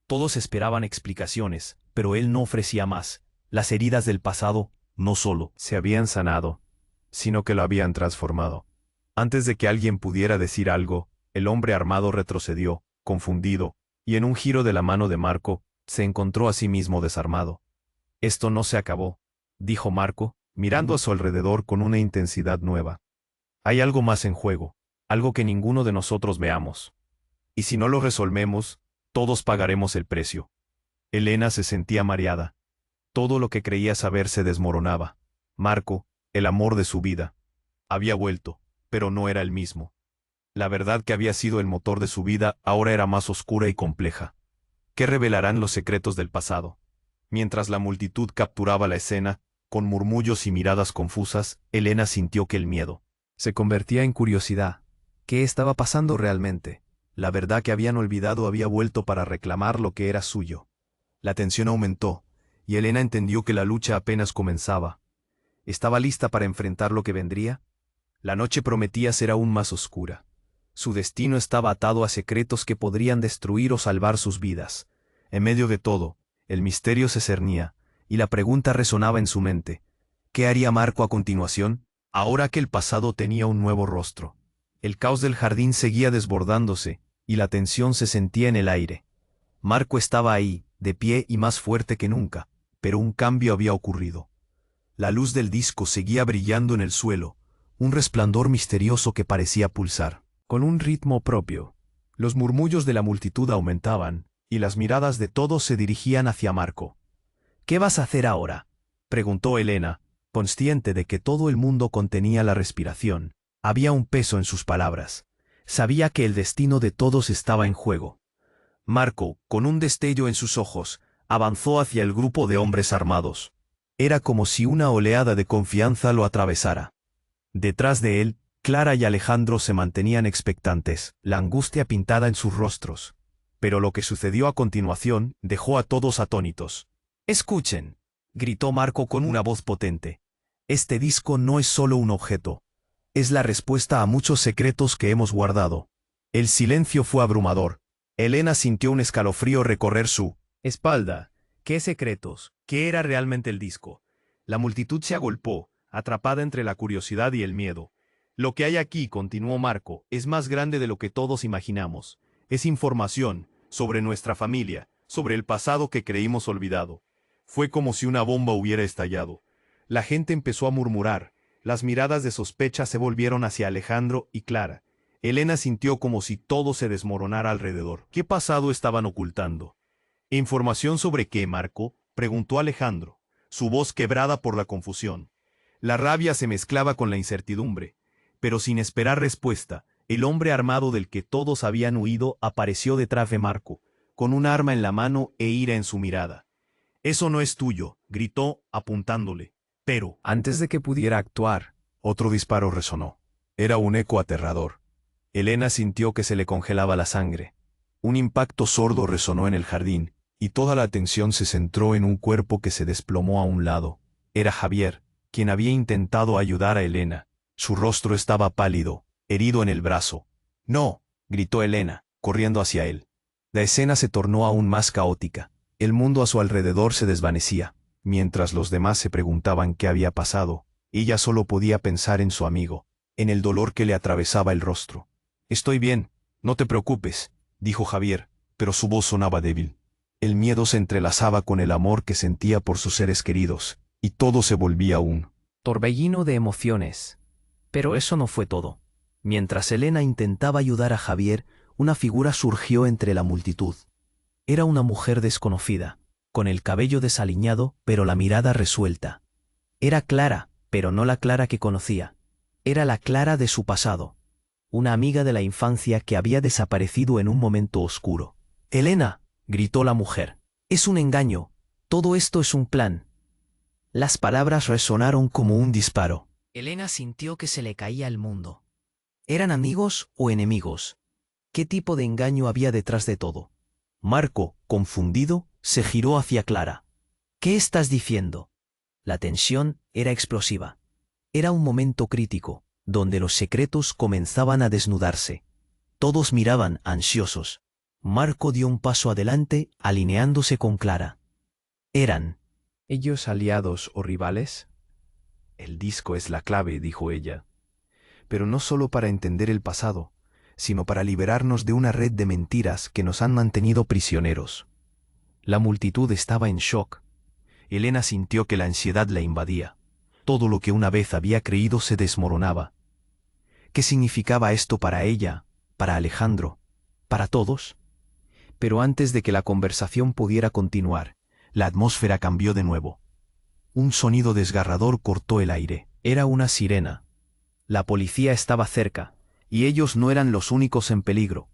Todos esperaban explicaciones, pero él no ofrecía más. Las heridas del pasado no solo se habían sanado, sino que lo habían transformado. Antes de que alguien pudiera decir algo, el hombre armado retrocedió, confundido, y en un giro de la mano de Marco, se encontró a sí mismo desarmado. «Esto no se acabó», dijo Marco, mirando a su alrededor con una intensidad nueva. «Hay algo más en juego, algo que ninguno de nosotros veamos. Y si no lo resolvemos, todos pagaremos el precio». Elena se sentía mareada. Todo lo que creía saber se desmoronaba. Marco, el amor de su vida, había vuelto, pero no era el mismo. La verdad que había sido el motor de su vida ahora era más oscura y compleja. ¿Qué revelarán los secretos del pasado? Mientras la multitud capturaba la escena, con murmullos y miradas confusas, Elena sintió que el miedo se convertía en curiosidad. ¿Qué estaba pasando realmente? La verdad que habían olvidado había vuelto para reclamar lo que era suyo. La tensión aumentó, y Elena entendió que la lucha apenas comenzaba. ¿Estaba lista para enfrentar lo que vendría? La noche prometía ser aún más oscura. Su destino estaba atado a secretos que podrían destruir o salvar sus vidas. En medio de todo, el misterio se cernía, y la pregunta resonaba en su mente. ¿Qué haría Marco a continuación, ahora que el pasado tenía un nuevo rostro? El caos del jardín seguía desbordándose, y la tensión se sentía en el aire. Marco estaba ahí, de pie y más fuerte que nunca, pero un cambio había ocurrido. La luz del disco seguía brillando en el suelo, un resplandor misterioso que parecía pulsar. Con un ritmo propio, los murmullos de la multitud aumentaban, y las miradas de todos se dirigían hacia Marco. «¿Qué vas a hacer ahora?», preguntó Elena, consciente de que todo el mundo contenía la respiración. Había un peso en sus palabras. Sabía que el destino de todos estaba en juego. Marco, con un destello en sus ojos, avanzó hacia el grupo de hombres armados. Era como si una oleada de confianza lo atravesara. Detrás de él, Clara y Alejandro se mantenían expectantes, la angustia pintada en sus rostros. Pero lo que sucedió a continuación dejó a todos atónitos. «Escuchen», gritó Marco con una voz potente. «Este disco no es solo un objeto. Es la respuesta a muchos secretos que hemos guardado». El silencio fue abrumador. Elena sintió un escalofrío recorrer su espalda. ¿Qué secretos? ¿Qué era realmente el disco? La multitud se agolpó, atrapada entre la curiosidad y el miedo. «Lo que hay aquí», continuó Marco, «es más grande de lo que todos imaginamos. Es información sobre nuestra familia, sobre el pasado que creímos olvidado». Fue como si una bomba hubiera estallado. La gente empezó a murmurar. Las miradas de sospecha se volvieron hacia Alejandro y Clara. Elena sintió como si todo se desmoronara alrededor. ¿Qué pasado estaban ocultando? «¿Información sobre qué, Marco?», preguntó Alejandro, su voz quebrada por la confusión. La rabia se mezclaba con la incertidumbre. Pero sin esperar respuesta, el hombre armado del que todos habían huido apareció detrás de Marco, con un arma en la mano e ira en su mirada. «Eso no es tuyo», gritó, apuntándole. Pero, antes de que pudiera actuar, otro disparo resonó. Era un eco aterrador. Elena sintió que se le congelaba la sangre. Un impacto sordo resonó en el jardín, y toda la atención se centró en un cuerpo que se desplomó a un lado. Era Javier, quien había intentado ayudar a Elena. Su rostro estaba pálido, herido en el brazo. «No», gritó Elena, corriendo hacia él. La escena se tornó aún más caótica. El mundo a su alrededor se desvanecía. Mientras los demás se preguntaban qué había pasado, ella solo podía pensar en su amigo, en el dolor que le atravesaba el rostro. «Estoy bien, no te preocupes», dijo Javier, pero su voz sonaba débil. El miedo se entrelazaba con el amor que sentía por sus seres queridos, y todo se volvía un torbellino de emociones. Pero eso no fue todo. Mientras Elena intentaba ayudar a Javier, una figura surgió entre la multitud. Era una mujer desconocida, con el cabello desaliñado, pero la mirada resuelta. Era Clara, pero no la Clara que conocía. Era la Clara de su pasado. Una amiga de la infancia que había desaparecido en un momento oscuro. «Elena», gritó la mujer, «es un engaño. Todo esto es un plan». Las palabras resonaron como un disparo. Elena sintió que se le caía el mundo. ¿Eran amigos o enemigos? ¿Qué tipo de engaño había detrás de todo? Marco, confundido, se giró hacia Clara. «¿Qué estás diciendo?». La tensión era explosiva. Era un momento crítico, donde los secretos comenzaban a desnudarse. Todos miraban ansiosos. Marco dio un paso adelante, alineándose con Clara. ¿Eran ellos aliados o rivales? «El disco es la clave», dijo ella. «Pero no solo para entender el pasado, sino para liberarnos de una red de mentiras que nos han mantenido prisioneros». La multitud estaba en shock. Elena sintió que la ansiedad la invadía. Todo lo que una vez había creído se desmoronaba. ¿Qué significaba esto para ella, para Alejandro, para todos? Pero antes de que la conversación pudiera continuar, la atmósfera cambió de nuevo. Un sonido desgarrador cortó el aire. Era una sirena. La policía estaba cerca, y ellos no eran los únicos en peligro.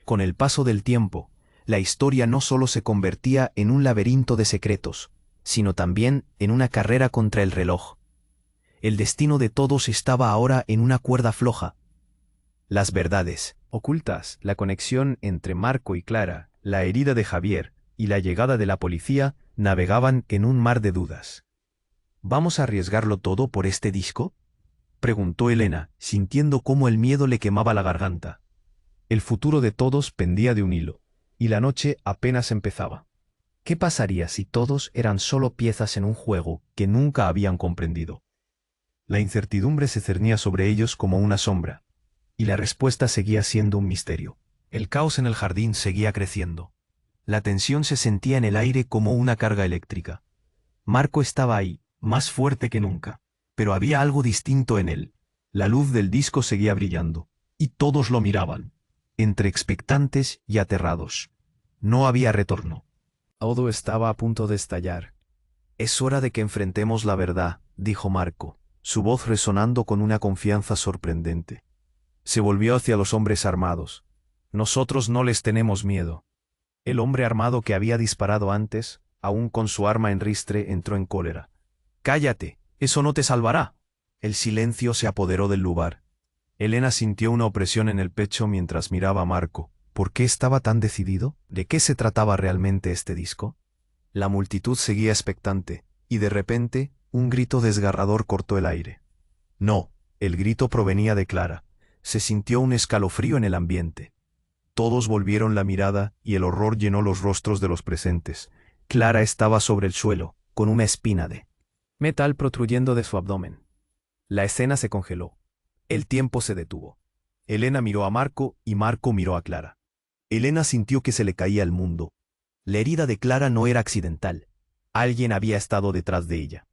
Con el paso del tiempo, la historia no solo se convertía en un laberinto de secretos, sino también en una carrera contra el reloj. El destino de todos estaba ahora en una cuerda floja. Las verdades ocultas, la conexión entre Marco y Clara, la herida de Javier, y la llegada de la policía navegaban en un mar de dudas. ¿Vamos a arriesgarlo todo por este disco?, preguntó Elena, sintiendo cómo el miedo le quemaba la garganta. El futuro de todos pendía de un hilo, y la noche apenas empezaba. ¿Qué pasaría si todos eran solo piezas en un juego que nunca habían comprendido? La incertidumbre se cernía sobre ellos como una sombra, y la respuesta seguía siendo un misterio. El caos en el jardín seguía creciendo. La tensión se sentía en el aire como una carga eléctrica. Marco estaba ahí, más fuerte que nunca, pero había algo distinto en él. La luz del disco seguía brillando, y todos lo miraban, entre expectantes y aterrados. No había retorno. Todo estaba a punto de estallar. «Es hora de que enfrentemos la verdad», dijo Marco, su voz resonando con una confianza sorprendente. Se volvió hacia los hombres armados. «Nosotros no les tenemos miedo». El hombre armado que había disparado antes, aún con su arma en ristre, entró en cólera. «¡Cállate! ¡Eso no te salvará!». El silencio se apoderó del lugar. Elena sintió una opresión en el pecho mientras miraba a Marco. ¿Por qué estaba tan decidido? ¿De qué se trataba realmente este disco? La multitud seguía expectante, y de repente, un grito desgarrador cortó el aire. No, el grito provenía de Clara. Se sintió un escalofrío en el ambiente. Todos volvieron la mirada y el horror llenó los rostros de los presentes. Clara estaba sobre el suelo, con una espina de metal protruyendo de su abdomen. La escena se congeló. El tiempo se detuvo. Elena miró a Marco y Marco miró a Clara. Elena sintió que se le caía el mundo. La herida de Clara no era accidental. Alguien había estado detrás de ella.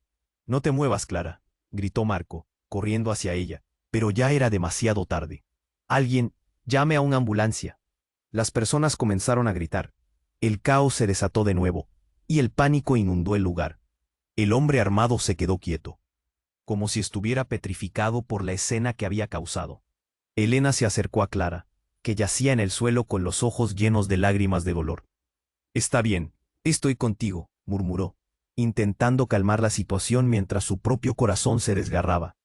«No te muevas, Clara», gritó Marco, corriendo hacia ella, pero ya era demasiado tarde. «Alguien, llame a una ambulancia». Las personas comenzaron a gritar. El caos se desató de nuevo, y el pánico inundó el lugar. El hombre armado se quedó quieto, como si estuviera petrificado por la escena que había causado. Elena se acercó a Clara, que yacía en el suelo con los ojos llenos de lágrimas de dolor. «Está bien, estoy contigo», murmuró, intentando calmar la situación mientras su propio corazón se desgarraba.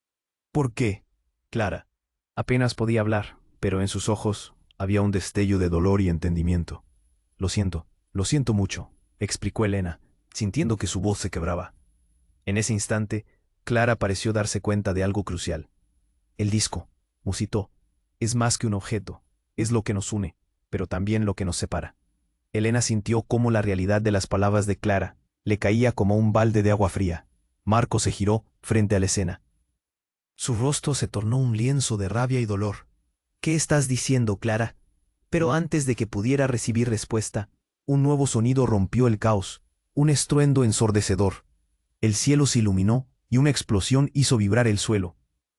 «¿Por qué, Clara?». Apenas podía hablar, pero en sus ojos había un destello de dolor y entendimiento. Lo siento mucho», explicó Elena, sintiendo que su voz se quebraba. En ese instante, Clara pareció darse cuenta de algo crucial. «El disco», musitó, «es más que un objeto, es lo que nos une, pero también lo que nos separa». Elena sintió cómo la realidad de las palabras de Clara le caía como un balde de agua fría. Marco se giró frente a la escena. Su rostro se tornó un lienzo de rabia y dolor. «¿Qué estás diciendo, Clara?». Pero antes de que pudiera recibir respuesta, un nuevo sonido rompió el caos, un estruendo ensordecedor. El cielo se iluminó y una explosión hizo vibrar el suelo.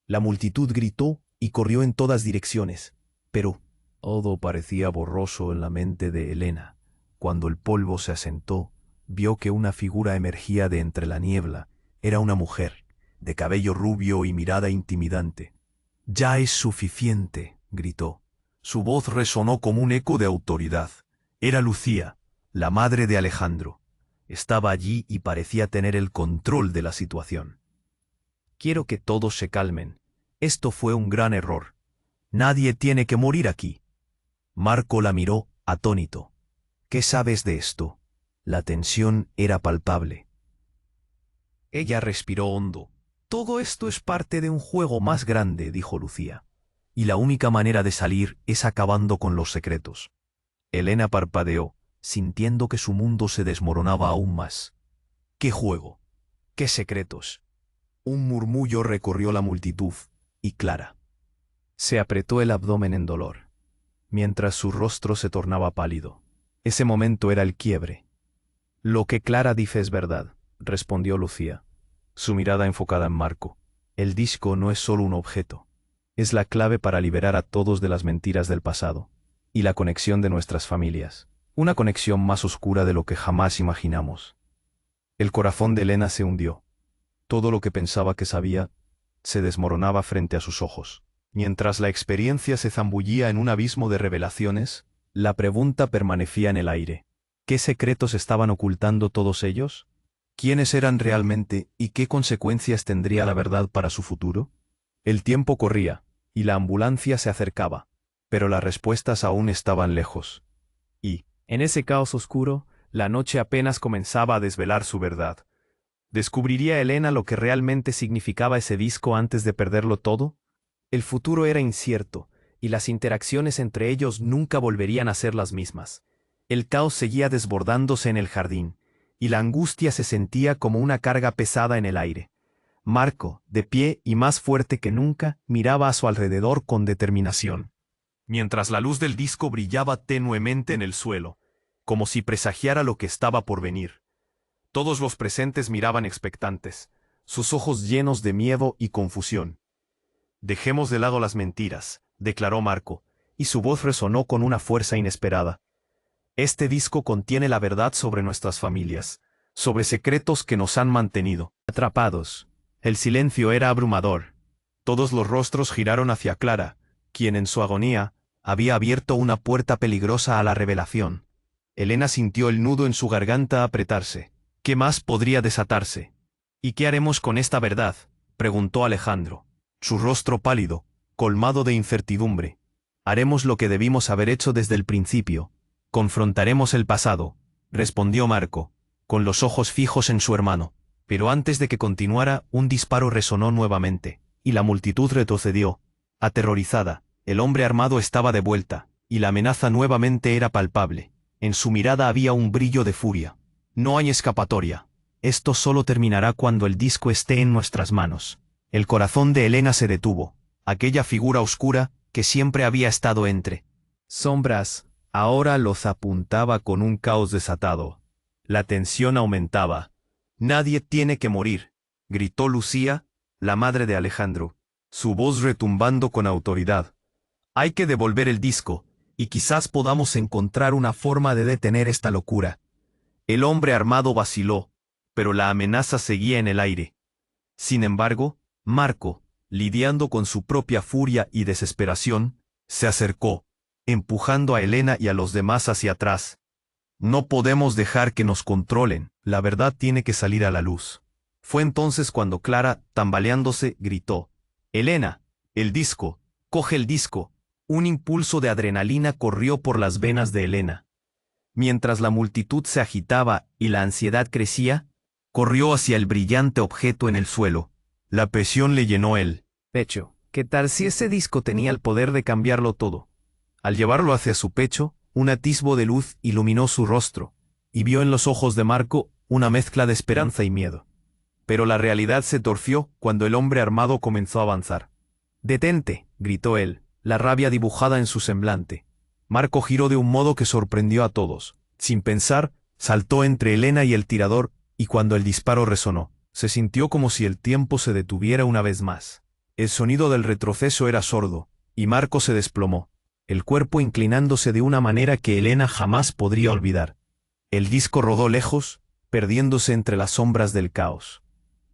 La multitud gritó y corrió en todas direcciones, pero todo parecía borroso en la mente de Elena. Cuando el polvo se asentó, vio que una figura emergía de entre la niebla. Era una mujer, de cabello rubio y mirada intimidante. «Ya es suficiente», gritó. Su voz resonó como un eco de autoridad. Era Lucía, la madre de Alejandro. Estaba allí y parecía tener el control de la situación. «Quiero que todos se calmen. Esto fue un gran error. Nadie tiene que morir aquí». Marco la miró, atónito. «¿Qué sabes de esto?». La tensión era palpable. Ella respiró hondo. «Todo esto es parte de un juego más grande», dijo Lucía. «Y la única manera de salir es acabando con los secretos». Elena parpadeó, sintiendo que su mundo se desmoronaba aún más. «¿Qué juego? ¿Qué secretos?». Un murmullo recorrió la multitud, y Clara se apretó el abdomen en dolor, mientras su rostro se tornaba pálido. Ese momento era el quiebre. «Lo que Clara dice es verdad», respondió Lucía, su mirada enfocada en Marco. «El disco no es solo un objeto. Es la clave para liberar a todos de las mentiras del pasado, y la conexión de nuestras familias. Una conexión más oscura de lo que jamás imaginamos». El corazón de Elena se hundió. Todo lo que pensaba que sabía se desmoronaba frente a sus ojos. Mientras la experiencia se zambullía en un abismo de revelaciones, la pregunta permanecía en el aire. ¿Qué secretos estaban ocultando todos ellos? ¿Quiénes eran realmente y qué consecuencias tendría la verdad para su futuro? El tiempo corría, y la ambulancia se acercaba, pero las respuestas aún estaban lejos. Y, en ese caos oscuro, La noche apenas comenzaba a desvelar su verdad. ¿Descubriría Elena lo que realmente significaba ese disco antes de perderlo todo? El futuro era incierto, y las interacciones entre ellos nunca volverían a ser las mismas. El caos seguía desbordándose en el jardín, y la angustia se sentía como una carga pesada en el aire. Marco, de pie y más fuerte que nunca, miraba a su alrededor con determinación. Mientras la luz del disco brillaba tenuemente en el suelo, como si presagiara lo que estaba por venir. Todos los presentes miraban expectantes, sus ojos llenos de miedo y confusión. «Dejemos de lado las mentiras», declaró Marco, y su voz resonó con una fuerza inesperada. «Este disco contiene la verdad sobre nuestras familias, sobre secretos que nos han mantenido atrapados». El silencio era abrumador. Todos los rostros giraron hacia Clara, quien en su agonía había abierto una puerta peligrosa a la revelación. Elena sintió el nudo en su garganta apretarse. ¿Qué más podría desatarse? «¿Y qué haremos con esta verdad?», preguntó Alejandro, su rostro pálido, colmado de incertidumbre. «Haremos lo que debimos haber hecho desde el principio. Confrontaremos el pasado», respondió Marco, con los ojos fijos en su hermano. Pero antes de que continuara, un disparo resonó nuevamente, y la multitud retrocedió. Aterrorizada, el hombre armado estaba de vuelta, y la amenaza nuevamente era palpable. En su mirada había un brillo de furia. «No hay escapatoria. Esto solo terminará cuando el disco esté en nuestras manos». El corazón de Elena se detuvo. Aquella figura oscura, que siempre había estado entre sombras, ahora los apuntaba con un caos desatado. La tensión aumentaba. «Nadie tiene que morir», gritó Lucía, la madre de Alejandro, su voz retumbando con autoridad. «Hay que devolver el disco, y quizás podamos encontrar una forma de detener esta locura». El hombre armado vaciló, pero la amenaza seguía en el aire. Sin embargo, Marco, lidiando con su propia furia y desesperación, se acercó, empujando a Elena y a los demás hacia atrás. «No podemos dejar que nos controlen, la verdad tiene que salir a la luz». Fue entonces cuando Clara, tambaleándose, gritó: «Elena, el disco, coge el disco». Un impulso de adrenalina corrió por las venas de Elena. Mientras la multitud se agitaba y la ansiedad crecía, corrió hacia el brillante objeto en el suelo. La presión le llenó el pecho. ¿Qué tal si ese disco tenía el poder de cambiarlo todo? Al llevarlo hacia su pecho, un atisbo de luz iluminó su rostro, y vio en los ojos de Marco una mezcla de esperanza y miedo. Pero la realidad se torció cuando el hombre armado comenzó a avanzar. «Detente», gritó él, la rabia dibujada en su semblante. Marco giró de un modo que sorprendió a todos. Sin pensar, saltó entre Elena y el tirador, y cuando el disparo resonó, se sintió como si el tiempo se detuviera una vez más. El sonido del retroceso era sordo, y Marco se desplomó, el cuerpo inclinándose de una manera que Elena jamás podría olvidar. El disco rodó lejos, perdiéndose entre las sombras del caos.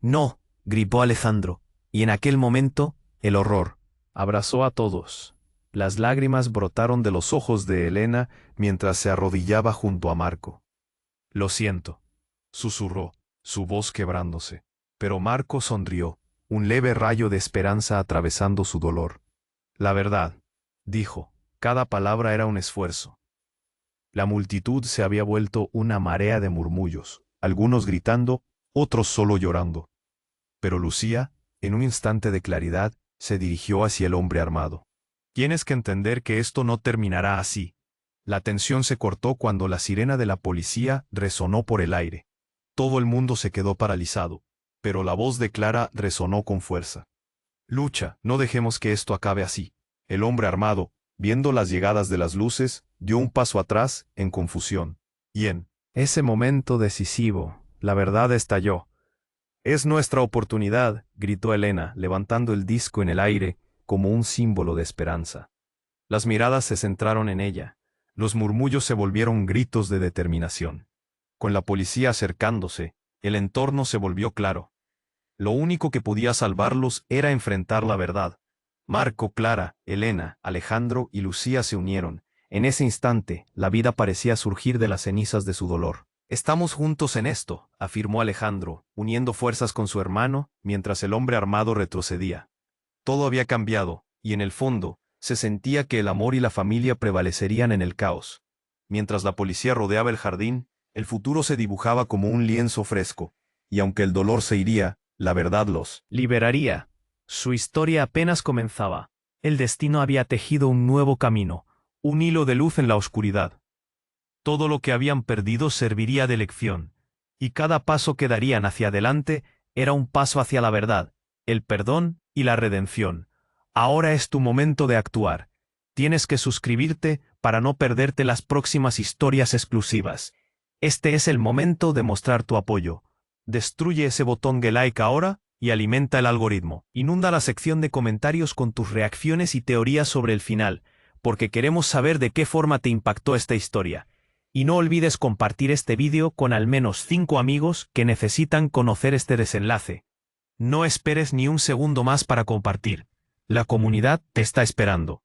«No», gritó Alejandro, y en aquel momento, el horror abrazó a todos. Las lágrimas brotaron de los ojos de Elena mientras se arrodillaba junto a Marco. «Lo siento», susurró, su voz quebrándose. Pero Marco sonrió, un leve rayo de esperanza atravesando su dolor. «La verdad», dijo, cada palabra era un esfuerzo. La multitud se había vuelto una marea de murmullos, algunos gritando, otros solo llorando. Pero Lucía, en un instante de claridad, se dirigió hacia el hombre armado. «Tienes que entender que esto no terminará así». La tensión se cortó cuando la sirena de la policía resonó por el aire. Todo el mundo se quedó paralizado, pero la voz de Clara resonó con fuerza. «Lucha, no dejemos que esto acabe así». El hombre armado, viendo las llegadas de las luces, dio un paso atrás, en confusión. Y en ese momento decisivo, la verdad estalló. «Es nuestra oportunidad», gritó Elena, levantando el disco en el aire, como un símbolo de esperanza. Las miradas se centraron en ella. Los murmullos se volvieron gritos de determinación. Con la policía acercándose, el entorno se volvió claro. Lo único que podía salvarlos era enfrentar la verdad. Marco, Clara, Elena, Alejandro y Lucía se unieron. En ese instante, la vida parecía surgir de las cenizas de su dolor. «Estamos juntos en esto», afirmó Alejandro, uniendo fuerzas con su hermano, mientras el hombre armado retrocedía. Todo había cambiado, y en el fondo, se sentía que el amor y la familia prevalecerían en el caos. Mientras la policía rodeaba el jardín, El futuro se dibujaba como un lienzo fresco, y aunque el dolor se iría, la verdad los liberaría. Su historia apenas comenzaba. El destino había tejido un nuevo camino, un hilo de luz en la oscuridad. Todo lo que habían perdido serviría de lección, y cada paso que darían hacia adelante era un paso hacia la verdad, el perdón y la redención. Ahora es tu momento de actuar. Tienes que suscribirte para no perderte las próximas historias exclusivas. Este es el momento de mostrar tu apoyo. Destruye ese botón de like ahora y alimenta el algoritmo. Inunda la sección de comentarios con tus reacciones y teorías sobre el final, porque queremos saber de qué forma te impactó esta historia. Y no olvides compartir este vídeo con al menos 5 amigos que necesitan conocer este desenlace. No esperes ni un segundo más para compartir. La comunidad te está esperando.